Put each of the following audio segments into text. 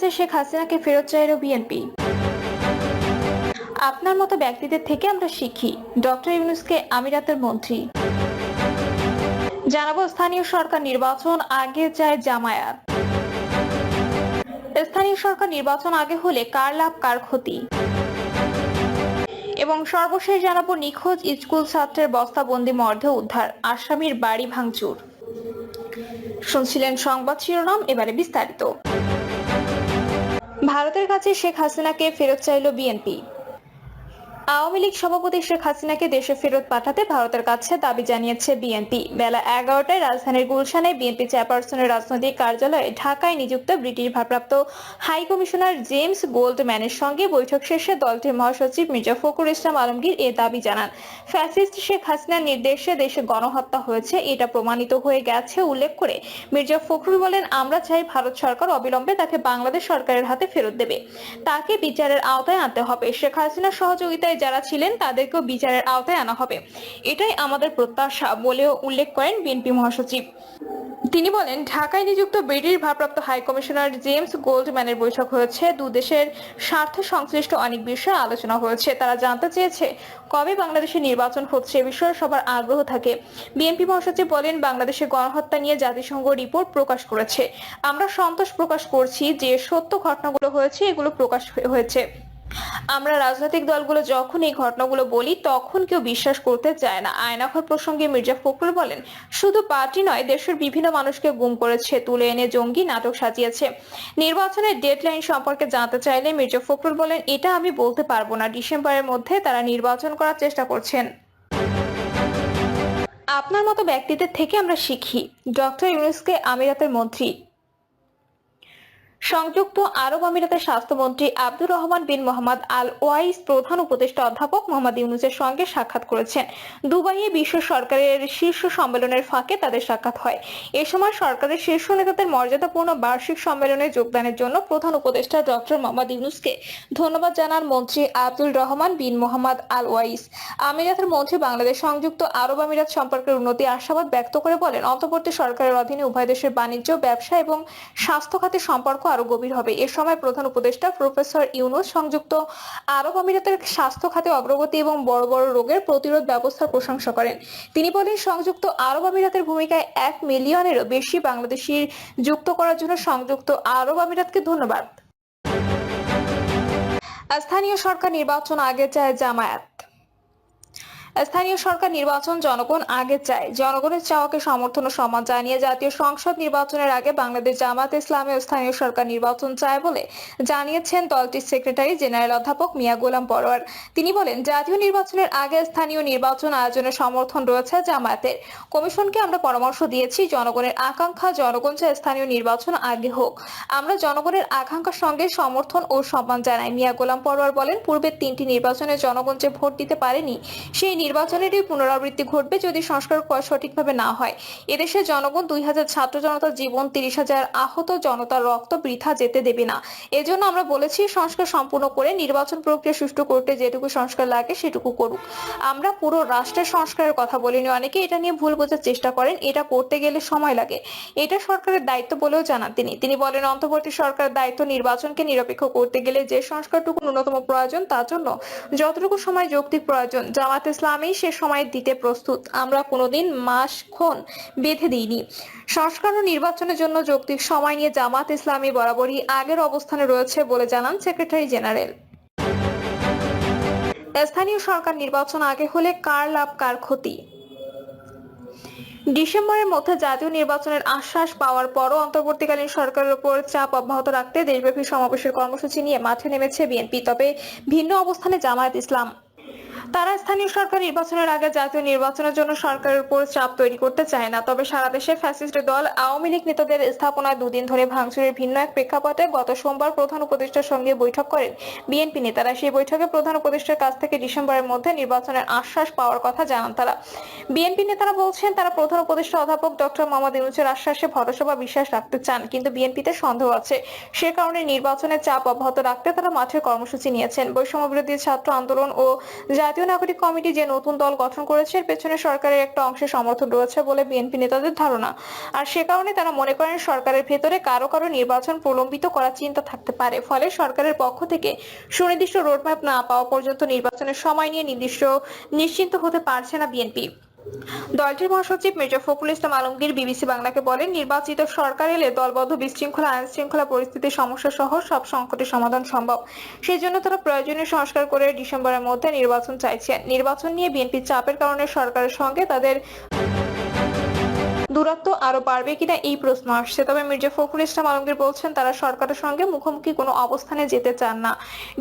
কাছে শেখ হাসিনাকে ফেরত চাইল বিএনপি। আপনার মতো ব্যক্তিদের থেকে আমরা শিখি, ডক্টর ইউনূসকে আমিরাতের মন্ত্রী। জানাবো স্থানীয় সরকার নির্বাচন আগে চায় জামায়াত। স্থানীয় সরকার নির্বাচন আগে হলে কার লাভ কার ক্ষতি, এবং সর্বশেষ জানাবো নিখোঁজ স্কুল ছাত্রের বস্তাবন্দি মর্ধে উদ্ধার, আসামির বাড়ি ভাঙচুর। শুনছিলেন সংবাদ শিরোনাম, এবারে বিস্তারিত। ভারতের কাছে শেখ হাসিনাকে ফেরত চাইল বিএনপি। আওয়ামী লীগ সভাপতি শেখ হাসিনাকে দেশে ফেরত পাঠাতে ভারতের কাছে দাবি জানিয়েছে বিএনপি। বেলা 11টায় রাজধানীর গুলশানে বিএনপি চেয়ারপারসনের রাজনৈতিক কার্যালয়ে ঢাকায় নিযুক্ত ব্রিটিশ ভারপ্রাপ্ত হাই কমিশনার জেমস গোল্ডম্যানের সঙ্গে বৈঠক শেষে দলটির মহাসচিব মির্জা ফখরুল ইসলাম আলমগীর এ দাবি জানান। ফ্যাসিস্ট শেখ হাসিনার নির্দেশে দেশে গণহত্যা হয়েছে, এটা প্রমাণিত হয়ে গেছে উল্লেখ করে মির্জা ফখরুল বলেন, আমরা চাই ভারত সরকার অবিলম্বে তাকে বাংলাদেশ সরকারের হাতে ফেরত দেবে। তাকে বিচারের আওতায় আনতে হবে। শেখ হাসিনার সহযোগিতায় যারা ছিলেন তাদেরকেও বিচারের আওতায় আনা হবে, এটাই আমাদের প্রত্যাশা বলেও উল্লেখ করেন বিএনপি মহাসচিব। তিনি বলেন, ঢাকায় নিযুক্ত ব্রিটিশ ভারপ্রাপ্ত হাই কমিশনার জেমস গোল্ডম্যানের বৈঠক হয়েছে। দেশের স্বার্থ সংশ্লিষ্ট অনেক বিষয়ে আলোচনা হয়েছে। তারা জানতে চেয়েছে কবে বাংলাদেশে নির্বাচন হচ্ছে, এ বিষয়ে সবার আগ্রহ থাকে। বিএনপি মহাসচিব বলেন, বাংলাদেশে গণহত্যা নিয়ে জাতিসংঘ রিপোর্ট প্রকাশ করেছে। আমরা সন্তোষ প্রকাশ করছি যে সত্য ঘটনাগুলো হয়েছে, এগুলো প্রকাশ হয়েছে। আমরা রাজনৈতিক দলগুলো যখন এই ঘটনাগুলো বলি তখন কেউ বিশ্বাস করতে চায় না। আয়নাঘর প্রসঙ্গে মির্জা ফখরুল বলেন, শুধু পার্টি নয়, দেশের বিভিন্ন মানুষকে গুম করেছে, তুলে এনে জঙ্গি নাটক সাজিয়েছে। নির্বাচনের ডেডলাইন সম্পর্কে জানতে চাইলে মির্জা ফখরুল বলেন, এটা আমি বলতে পারবো না। ডিসেম্বরের মধ্যে তারা নির্বাচন করার চেষ্টা করছেন। আপনার মতো ব্যক্তিদের থেকে আমরা শিখি, ডক্টর ইউনূসকে আমিরাতের মন্ত্রী। সংযুক্ত আরব আমিরাতের স্বাস্থ্যমন্ত্রী আব্দুর রহমান বিন মোহাম্মদ আল ওয়াইস প্রধান উপদেষ্টা অধ্যাপক মোহাম্মদ ইউনূসের সঙ্গে সাক্ষাৎ করেছেন। দুবাইয়ে বিশ্ব সরকারের শীর্ষ সম্মেলনের ফাঁকে তাদের সাক্ষাৎ হয়। এ সময় সরকারের শীর্ষ নেতাদের মর্যাদাপূর্ণ বার্ষিক সম্মেলনে যোগদানের জন্য প্রধান উপদেষ্টা ডক্টর মোহাম্মদ ইউনূসকে ধন্যবাদ জানান মন্ত্রী আব্দুর রহমান বিন মোহাম্মদ আল ওয়াইস। আমিরাতের মন্ত্রী বাংলাদেশ সংযুক্ত আরব আমিরাত সম্পর্কের উন্নতি আশাবাদ ব্যক্ত করে বলেন, অন্তর্বর্তী সরকারের অধীনে উভয় দেশের বাণিজ্য, ব্যবসা এবং স্বাস্থ্য খাতের সম্পর্ক আরো গভীর হবে। এ সময় প্রধান উপদেষ্টা প্রফেসর ইউনূস সংযুক্ত আরব আমিরাতের স্বাস্থ্য খাতে অগ্রগতি এবং বড় বড় রোগের প্রতিরোধ ব্যবস্থার প্রশংসা করেন। তিনি বলেন, সংযুক্ত আরব আমিরাতের ভূমিকায় 1 মিলিয়নেরও বেশি বাংলাদেশি যুক্ত করার জন্য সংযুক্ত আরব আমিরাতকে ধন্যবাদ। স্থানীয় সরকার নির্বাচন আগে চায় জামায়াত। স্থানীয় সরকার নির্বাচন জনগণ আগে চায়। জনগণের চাওয়াকে সমর্থন ও সম্মান জানিয়ে জাতীয় সংসদ নির্বাচনের আগে বাংলাদেশ জামায়াতে ইসলামী স্থানীয় সরকার নির্বাচন চায় বলে জানিয়েছেন দলটির সেক্রেটারি জেনারেল অধ্যাপক মিয়া গোলাম পরোয়ার। তিনি বলেন, জাতীয় নির্বাচনের আগে স্থানীয় নির্বাচন আয়োজনের সমর্থন রয়েছে জামায়াতের। কমিশনকে আমরা পরামর্শ দিয়েছি, জনগণের আকাঙ্ক্ষা, জনগণ চায় স্থানীয় নির্বাচন আগে হোক। আমরা জনগণের আকাঙ্ক্ষার সঙ্গে সমর্থন ও সম্মান জানাই। মিয়া গোলাম পরোয়ার বলেন, পূর্বের 3টি নির্বাচনে জনগণ যে ভোট দিতে পারেনি, সেই নির্বাচনেরই পুনরাবৃত্তি ঘটবে যদি সংস্কার সঠিকভাবে না হয়। এদেশের জনগণ 2000 ছাত্র জনতার জীবন, 30,000 আহত জনতার রক্ত বৃথা যেতে দেবে না। এজন্য আমরা বলেছি, সংস্কার সম্পূর্ণ করে নির্বাচন প্রক্রিয়া সুষ্ঠু করতে যেটুকু সংস্কার লাগে সেটুকু করুক। আমরা পুরো রাষ্ট্রের সংস্কারের কথা বলিনি। অনেকে এটা নিয়ে ভুল বোঝার চেষ্টা করেন, এটা করতে গেলে সময় লাগে। এটা সরকারের দায়িত্ব বলেও জানান তিনি বলেন, অন্তর্বর্তী সরকারের দায়িত্ব নির্বাচনকে নিরপেক্ষ করতে গেলে যে সংস্কারটুকু ন্যূনতম প্রয়োজন তার জন্য যতটুকু সময় যৌক্তিক প্রয়োজন জামায়াত ইসলামী সে সময় দিতে প্রস্তুত। আমরা কোনোদিন মাসক্ষণ বেঁধে দিইনি। সংস্কার ও নির্বাচনের জন্য যৌক্তিক সময় নিয়ে জামায়াত ইসলামী বরাবরই আগের অবস্থানে রয়েছে বলে জানান সেক্রেটারি জেনারেল। স্থানীয় সরকার নির্বাচন আগে হলে কার লাভ কার ক্ষতি। ডিসেম্বরের মধ্যে জাতীয় নির্বাচনের আশ্বাস পাওয়ার পরও অন্তর্বর্তীকালীন সরকারের উপর চাপ অব্যাহত রাখতে দেশব্যাপী সমাবেশের কর্মসূচি নিয়ে মাঠে নেমেছে বিএনপি। তবে ভিন্ন অবস্থানে জামায়াত ইসলাম। তারা স্থানীয় সরকার নির্বাচনের আগে জাতীয় নির্বাচনের জন্য সরকারের উপর চাপ তৈরি করতে চায় না। তবে সারা দেশে ফ্যাসিস্ট দল আওয়ামী লীগ নেতাদের স্থাপনায় 2 দিন ধরে ভাঙচুরের ভিন্ন এক প্রেক্ষাপটে গত সোমবার প্রধান উপদেষ্টার সঙ্গে বৈঠক করেন বিএনপি নেতারা। সেই বৈঠকে প্রধান উপদেষ্টার কাছ থেকে ডিসেম্বরের মধ্যে নির্বাচনের আশ্বাস পাওয়ার কথা জানান তারা। বিএনপি নেতারা বলছেন, তারা প্রধান উপদেষ্টা অধ্যাপক ডক্টর মোহাম্মদ ইউনূসের আশ্বাসে ভরসা বা বিশ্বাস রাখতে চান, কিন্তু বিএনপিতে সন্দেহ আছে। সে কারণে নির্বাচনের চাপ অব্যাহত রাখতে তারা মাঠের কর্মসূচি নিয়েছেন। বৈষম্য বিরোধী ছাত্র আন্দোলন ও জাতীয় নাগরিক কমিটি যে নতুন দল গঠন করেছে এর পেছনে সরকারের একটা অংশের সমর্থন রয়েছে বলে বিএনপি নেতাদের ধারণা। আর সে কারণে তারা মনে করেন সরকারের ভেতরে কারো কারো নির্বাচন প্রলম্বিত করার চিন্তা থাকতে পারে। ফলে সরকারের পক্ষ থেকে সুনির্দিষ্ট রোডম্যাপ না পাওয়া পর্যন্ত নির্বাচনের সময় নিয়ে নিশ্চিন্ত হতে পারছে না বিএনপি। দলটির মহাসচিব মির্জা ফখরুল ইসলাম আলমগীর বিবিসি বাংলাকে বলেন, নির্বাচিত সরকার এলে দলবদ্ধ বিশৃঙ্খলা, আইন শৃঙ্খলা পরিস্থিতির সমস্যা সহ সব সংকটের সমাধান সম্ভব। সেই জন্য তারা প্রয়োজনীয় সংস্কার করে ডিসেম্বরের মধ্যে নির্বাচন চাইছেন। নির্বাচন নিয়ে বিএনপির চাপের কারণে সরকারের সঙ্গে তাদের দূরত্ব আরো বাড়বে কিনা এই প্রশ্ন আসছে। তবে মির্জা ফখরুল ইসলাম আলমগীর বলছেন তারা সরকারের সঙ্গে মুখোমুখি কোনো অবস্থানে যেতে চান না।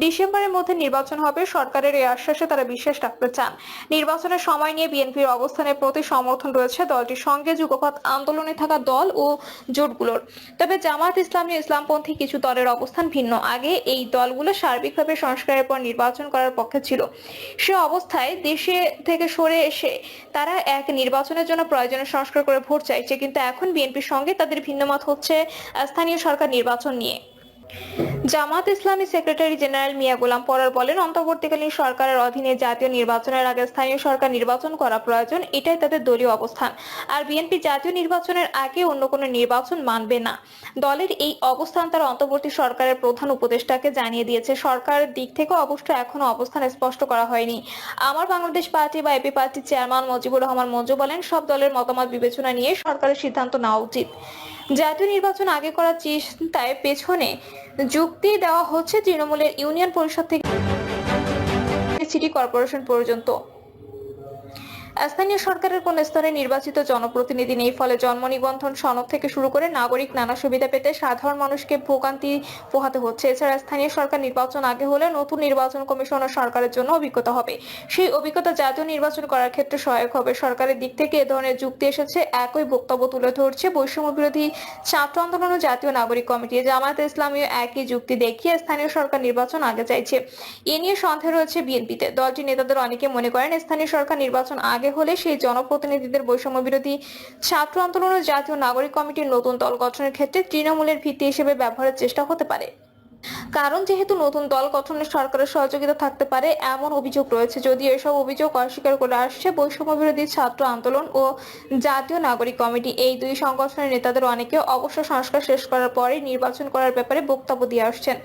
ডিসেম্বরের মধ্যে নির্বাচন হবে, সরকারের এই আশ্বাসে তারা বিশ্বাস রাখতে চান। নির্বাচনের সময় নিয়ে বিএনপির অবস্থানের প্রতি সমর্থন রয়েছে দলটির সঙ্গে যুগপৎ আন্দোলনে থাকা দল ও জোটগুলোর। তবে জামায়াত ইসলামী ও ইসলামপন্থী কিছু দলের অবস্থান ভিন্ন। আগে এই দলগুলো সার্বিকভাবে সংস্কারের পর নির্বাচন করার পক্ষে ছিল। সে অবস্থায় দেশে থেকে সরে এসে তারা এক নির্বাচনের জন্য প্রয়োজনীয় সংস্কার করে ভোট চাইছে। কিন্তু এখন বিএনপির সঙ্গে তাদের ভিন্নমত হচ্ছে স্থানীয় সরকার নির্বাচন নিয়ে। জামায়াত ইসলামী সেক্রেটারি জেনারেল মিয়া গোলাম পরর বলেন, অন্তর্বর্তীকালীন সরকারের অধীনে জাতীয় নির্বাচনের আগে স্থানীয় সরকার নির্বাচন করা প্রয়োজন, এটাই তাদের দলীয় অবস্থান। আর বিএনপি জাতীয় নির্বাচনের আগে অন্য কোনো নির্বাচন মানবে না। দলের এই অবস্থান তারা অন্তর্বর্তী সরকারের প্রধান উপদেষ্টাকে জানিয়ে দিয়েছে। সরকারের দিক থেকে অবশ্য এখনো অবস্থান স্পষ্ট করা হয়নি। আমার বাংলাদেশ পার্টি বা এপি পার্টির চেয়ারম্যান মুজিবুর রহমান মঞ্জু বলেন, সব দলের মতামত বিবেচনা নিয়ে সরকারের সিদ্ধান্ত নেওয়া উচিত। জাতীয় নির্বাচন আগে করার চিন্তায় পেছনে যুক্তি দেওয়া হচ্ছে তৃণমূলের ইউনিয়ন পরিষদ থেকে সিটি কর্পোরেশন পর্যন্ত স্থানীয় সরকারের কোন স্তরে নির্বাচিত জনপ্রতিনিধি নেই। ফলে জন্ম নিবন্ধন সনদ থেকে শুরু করে নাগরিক নানা সুবিধা পেতে সাধারণ মানুষকে ভোগান্তি পোহাতে হচ্ছে। এছাড়া স্থানীয় সরকার নির্বাচন আগে হলে নতুন নির্বাচন কমিশন ও সরকারের জন্য অভিজ্ঞতা হবে। সেই অভিজ্ঞতা জাতীয় নির্বাচন করার ক্ষেত্রে সহায়ক হবে। সরকারের দিক থেকে এ ধরনের যুক্তি এসেছে। একই বক্তব্য তুলে ধরছে বৈষম্য বিরোধী ছাত্র আন্দোলন ও জাতীয় নাগরিক কমিটি। জামায়াত ইসলামীও একই যুক্তি দেখিয়ে স্থানীয় সরকার নির্বাচন আগে চাইছে। এ নিয়ে সন্দেহ রয়েছে বিএনপিতে। দলটির নেতাদের অনেকে মনে করেন স্থানীয় সরকার নির্বাচন আগে হলে সেই জনপ্রতিনিধিদের বৈষম্য বিরোধী ছাত্র আন্দোলন ও জাতীয় নাগরিক কমিটির নতুন দল গঠনের ক্ষেত্রে তৃণমূলের ভিত্তি হিসেবে ব্যবহারের চেষ্টা হতে পারে। কারণ যেহেতু নতুন দল গঠনে সরকারের সহযোগিতা থাকতে পারে এমন অভিযোগ রয়েছে। যদিও এসব অভিযোগ অস্বীকার করে আসছে বৈষম্য বিরোধী ছাত্র আন্দোলন ও জাতীয় নাগরিক কমিটি। এই দুই সংগঠনের নেতাদের অনেকে অবশ্য সংস্কার শেষ করার পরে নির্বাচন করার ব্যাপারে বক্তব্য দিয়ে আসছেন।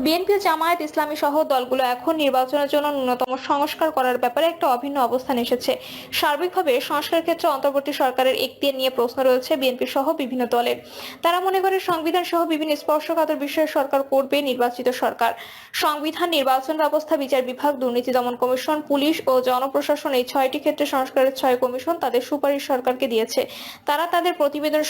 বিএনপি ও জামায়াত ইসলামী সহ দলগুলো এখন নির্বাচনের জন্য ন্যূনতম সংস্কার করার ব্যাপারে একটা অভিন্ন অবস্থান এসেছে। সার্বিকভাবে সংস্কার ক্ষেত্রে অন্তর্বর্তী সরকারের এখতিয়ার নিয়ে প্রশ্ন রয়েছে বিএনপি সহ বিভিন্ন দলের। তারা মনে করে সংবিধান সহ বিভিন্ন স্পর্শকাতর বিষয়ে সরকার করবে নির্বাচিত সরকার। সংবিধান, নির্বাচন ব্যবস্থা, বিচার বিভাগ, দুর্নীতি দমন কমিশন, পুলিশ ও জনপ্রশাসন, এই 6টি ক্ষেত্রে সংস্কারের 6 কমিশন তাদের সুপারিশ সরকারকে দিয়েছে। তারা তাদের প্রতিবেদন